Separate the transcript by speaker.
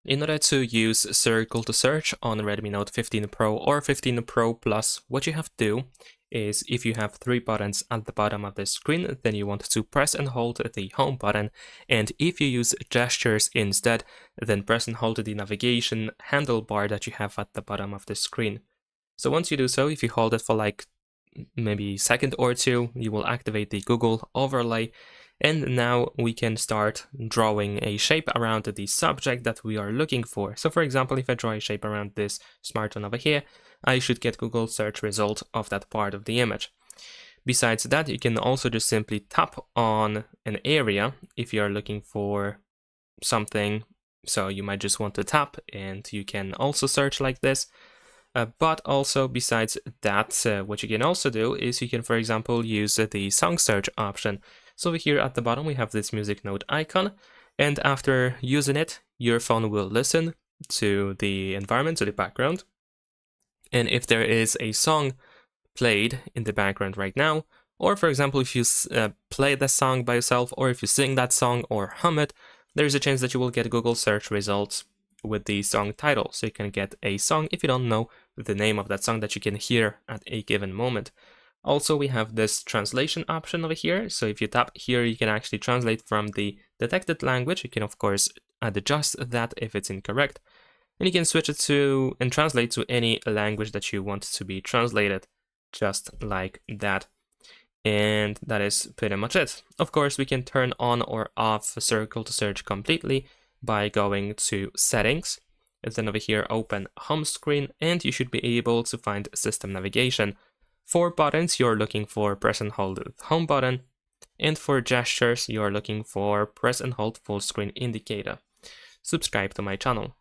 Speaker 1: In order to use circle to search on Redmi Note 15 Pro or 15 Pro Plus, what you have to do is if you have three buttons at the bottom of the screen, then you want to press and hold the home button. And if you use gestures instead, then press and hold the navigation handlebar that you have at the bottom of the screen. So once you do so, if you hold it for like maybe a second or two, you will activate the Google overlay. And now we can start drawing a shape around the subject that we are looking for. So for example, if I draw a shape around this smartphone over here, I should get Google search result of that part of the image. Besides that, you can also just simply tap on an area if you are looking for something. So you might just want to tap and you can also search like this. But also besides that, what you can also do is you can, for example, use the song search option. So over here at the bottom, we have this music note icon. And after using it, your phone will listen to the environment, to the background. And if there is a song played in the background right now, or for example, if you play the song by yourself, or if you sing that song or hum it, there's a chance that you will get Google search results with the song title. So you can get a song if you don't know the name of that song that you can hear at a given moment. Also, we have this translation option over here. So if you tap here, you can actually translate from the detected language. You can, of course, adjust that if it's incorrect. And you can switch it to and translate to any language that you want to be translated, just like that. And that is pretty much it. Of course, we can turn on or off circle to search completely by going to settings, and then over here open home screen, and you should be able to find system navigation. For buttons, you're looking for press and hold the home button, and for gestures, you're looking for press and hold full screen indicator. Subscribe to my channel.